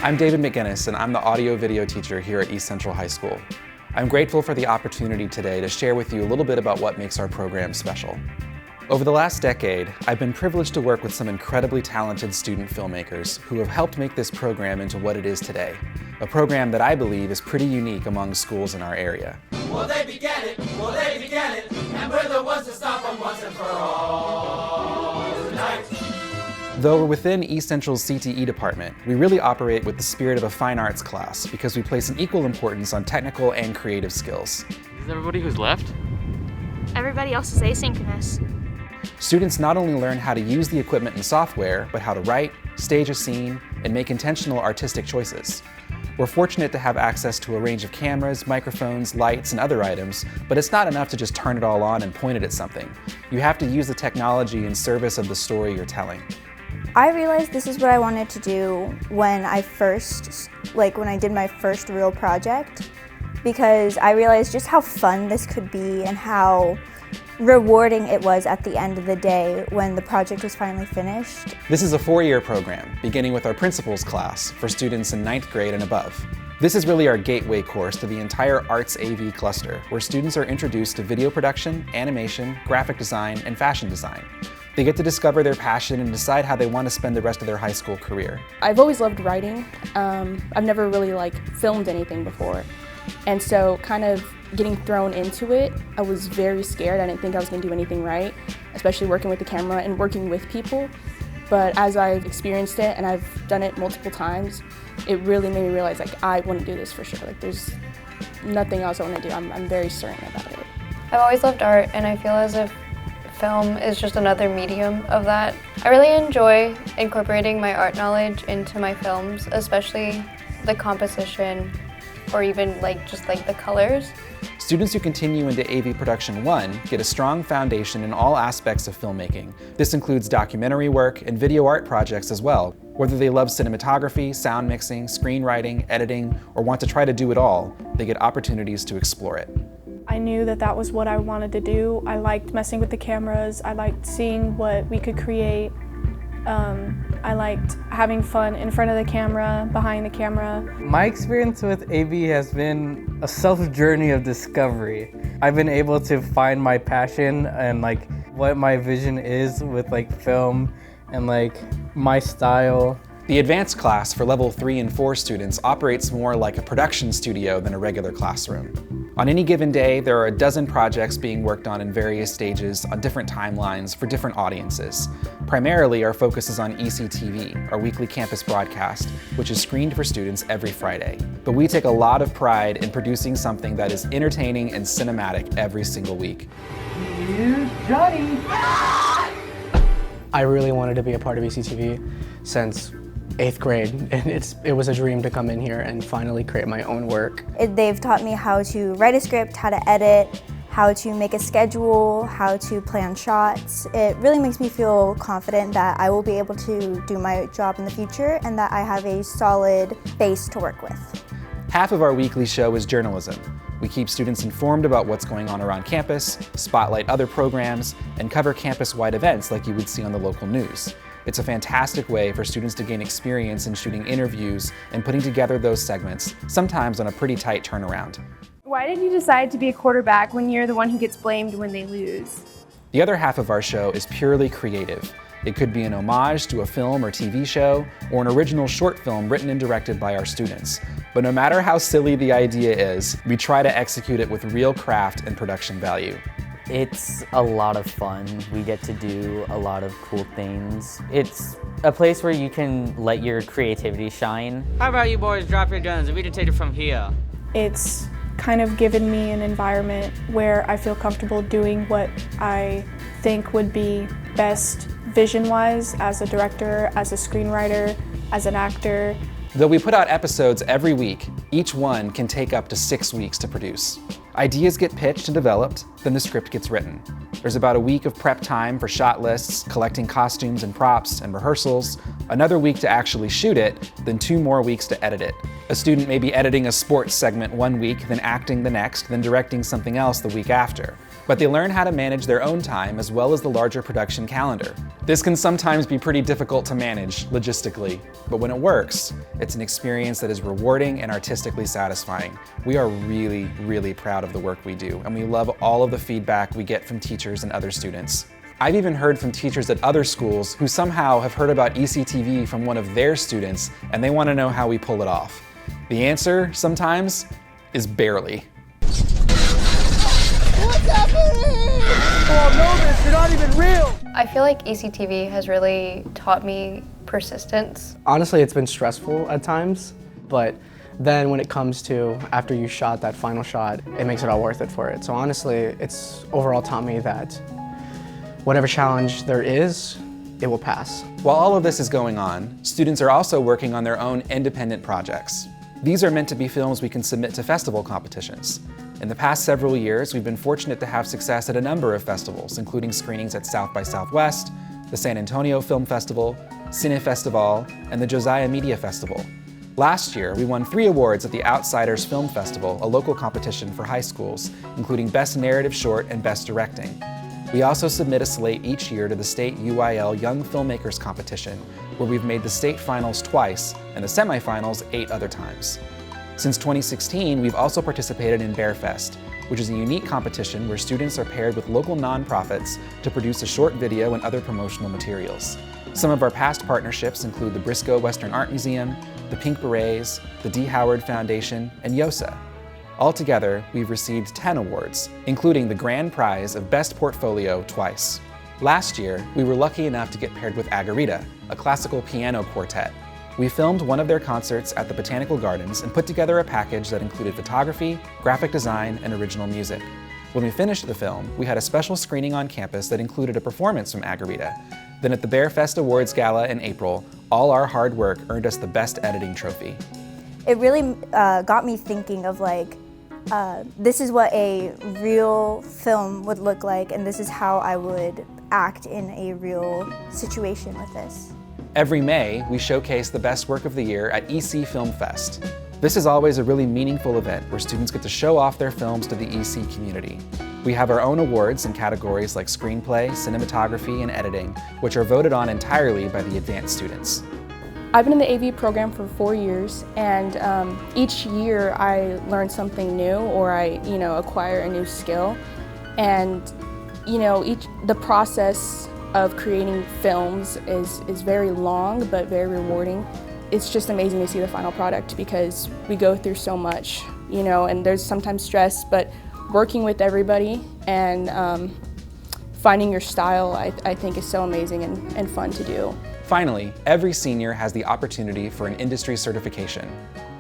I'm David McGinnis, and I'm the audio-video teacher here at East Central High School. I'm grateful for the opportunity today to share with you a little bit about what makes our program special. Over the last decade, I've been privileged to work with some incredibly talented student filmmakers who have helped make this program into what it is today, a program that I believe is pretty unique among schools in our area. Will they begin it? Will they begin it? And we're the ones to stop them once and for all tonight. Though we're within East Central's CTE department, we really operate with the spirit of a fine arts class because we place an equal importance on technical and creative skills. Is everybody who's left? Everybody else is asynchronous. Students not only learn how to use the equipment and software, but how to write, stage a scene, and make intentional artistic choices. We're fortunate to have access to a range of cameras, microphones, lights, and other items, but it's not enough to just turn it all on and point it at something. You have to use the technology in service of the story you're telling. I realized this is what I wanted to do when I did my first real project, because I realized just how fun this could be and how rewarding it was at the end of the day when the project was finally finished. This is a 4-year program, beginning with our principals class for students in 9th grade and above. This is really our gateway course to the entire Arts AV cluster, where students are introduced to video production, animation, graphic design, and fashion design. They get to discover their passion and decide how they want to spend the rest of their high school career. I've always loved writing. I've never really filmed anything before. And so kind of getting thrown into it, I was very scared. I didn't think I was going to do anything right, especially working with the camera and working with people. But as I've experienced it and I've done it multiple times, it really made me realize I want to do this for sure. There's nothing else I want to do. I'm very certain about it. I've always loved art, and I feel as if film is just another medium of that. I really enjoy incorporating my art knowledge into my films, especially the composition or even just the colors. Students who continue into AV Production 1 get a strong foundation in all aspects of filmmaking. This includes documentary work and video art projects as well. Whether they love cinematography, sound mixing, screenwriting, editing, or want to try to do it all, they get opportunities to explore it. I knew that was what I wanted to do. I liked messing with the cameras. I liked seeing what we could create. I liked having fun in front of the camera, behind the camera. My experience with AV has been a self-journey of discovery. I've been able to find my passion and what my vision is with film and my style. The advanced class for level 3 and 4 students operates more like a production studio than a regular classroom. On any given day, there are a dozen projects being worked on in various stages on different timelines for different audiences. Primarily, our focus is on ECTV, our weekly campus broadcast, which is screened for students every Friday. But we take a lot of pride in producing something that is entertaining and cinematic every single week. Here's Johnny! I really wanted to be a part of ECTV since 8th grade, and it was a dream to come in here and finally create my own work. They've taught me how to write a script, how to edit, how to make a schedule, how to plan shots. It really makes me feel confident that I will be able to do my job in the future and that I have a solid base to work with. Half of our weekly show is journalism. We keep students informed about what's going on around campus, spotlight other programs, and cover campus-wide events like you would see on the local news. It's a fantastic way for students to gain experience in shooting interviews and putting together those segments, sometimes on a pretty tight turnaround. Why did you decide to be a quarterback when you're the one who gets blamed when they lose? The other half of our show is purely creative. It could be an homage to a film or TV show, or an original short film written and directed by our students. But no matter how silly the idea is, we try to execute it with real craft and production value. It's a lot of fun. We get to do a lot of cool things. It's a place where you can let your creativity shine. How about you boys drop your guns and we can take it from here? It's kind of given me an environment where I feel comfortable doing what I think would be best vision-wise as a director, as a screenwriter, as an actor. Though we put out episodes every week, each one can take up to 6 weeks to produce. Ideas get pitched and developed, then the script gets written. There's about a week of prep time for shot lists, collecting costumes and props and rehearsals, another week to actually shoot it, then 2 more weeks to edit it. A student may be editing a sports segment one week, then acting the next, then directing something else the week after. But they learn how to manage their own time as well as the larger production calendar. This can sometimes be pretty difficult to manage logistically, but when it works, it's an experience that is rewarding and artistically satisfying. We are really, really proud of the work we do, and we love all of the feedback we get from teachers and other students. I've even heard from teachers at other schools who somehow have heard about ECTV from one of their students, and they want to know how we pull it off. The answer, sometimes, is barely. What's happening? Oh no, this, you're not even real! I feel like ECTV has really taught me persistence. Honestly, it's been stressful at times, but then when it comes to after you shot that final shot, it makes it all worth it for it. So honestly, it's overall taught me that whatever challenge there is, it will pass. While all of this is going on, students are also working on their own independent projects. These are meant to be films we can submit to festival competitions. In the past several years, we've been fortunate to have success at a number of festivals, including screenings at South by Southwest, the San Antonio Film Festival, Cine Festival, and the Josiah Media Festival. Last year, we won 3 awards at the Outsiders Film Festival, a local competition for high schools, including Best Narrative Short and Best Directing. We also submit a slate each year to the state UIL Young Filmmakers Competition, where we've made the state finals twice and the semifinals 8 other times. Since 2016, we've also participated in BearFest, which is a unique competition where students are paired with local nonprofits to produce a short video and other promotional materials. Some of our past partnerships include the Briscoe Western Art Museum, the Pink Berets, the D. Howard Foundation, and YOSA. Altogether, we've received 10 awards, including the grand prize of Best Portfolio twice. Last year, we were lucky enough to get paired with Agarita, a classical piano quartet. We filmed one of their concerts at the Botanical Gardens and put together a package that included photography, graphic design, and original music. When we finished the film, we had a special screening on campus that included a performance from Agarita. Then at the BearFest Awards Gala in April, all our hard work earned us the Best Editing trophy. It really got me thinking of this is what a real film would look like, and this is how I would act in a real situation with this. Every May, we showcase the best work of the year at EC Film Fest. This is always a really meaningful event where students get to show off their films to the EC community. We have our own awards in categories like screenplay, cinematography, and editing, which are voted on entirely by the advanced students. I've been in the AV program for 4 years, and each year I learn something new, or I, acquire a new skill. And, the process of creating films is very long, but very rewarding. It's just amazing to see the final product because we go through so much, and there's sometimes stress, but working with everybody and finding your style, I think is so amazing and fun to do. Finally, every senior has the opportunity for an industry certification.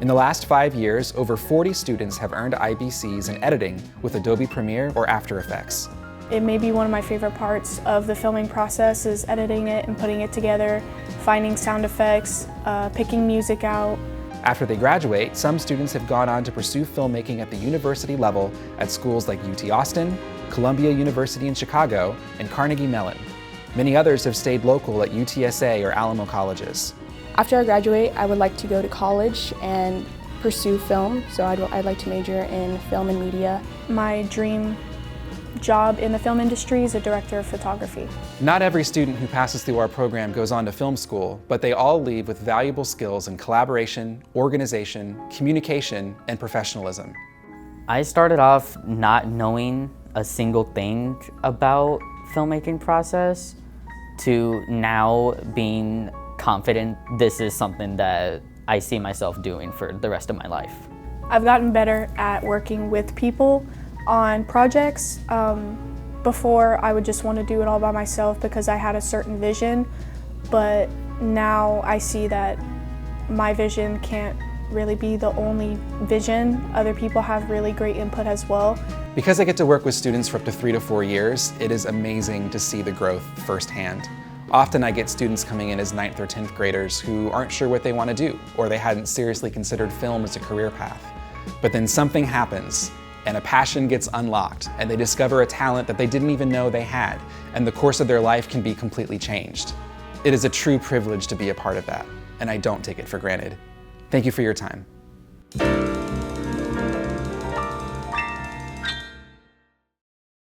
In the last 5 years, over 40 students have earned IBCs in editing with Adobe Premiere or After Effects. It may be one of my favorite parts of the filming process is editing it and putting it together, finding sound effects, picking music out. After they graduate, some students have gone on to pursue filmmaking at the university level at schools like UT Austin, Columbia University in Chicago, and Carnegie Mellon. Many others have stayed local at UTSA or Alamo colleges. After I graduate, I would like to go to college and pursue film, so I'd like to major in film and media. My dream job in the film industry is a director of photography. Not every student who passes through our program goes on to film school, but they all leave with valuable skills in collaboration, organization, communication, and professionalism. I started off not knowing a single thing about filmmaking process to now being confident this is something that I see myself doing for the rest of my life. I've gotten better at working with people on projects. Before I would just want to do it all by myself because I had a certain vision, but now I see that my vision can't really be the only vision. Other people have really great input as well. Because I get to work with students for up to 3 to 4 years, it is amazing to see the growth firsthand. Often I get students coming in as 9th or 10th graders who aren't sure what they want to do, or they hadn't seriously considered film as a career path. But then something happens, and a passion gets unlocked, and they discover a talent that they didn't even know they had, and the course of their life can be completely changed. It is a true privilege to be a part of that, and I don't take it for granted. Thank you for your time. it.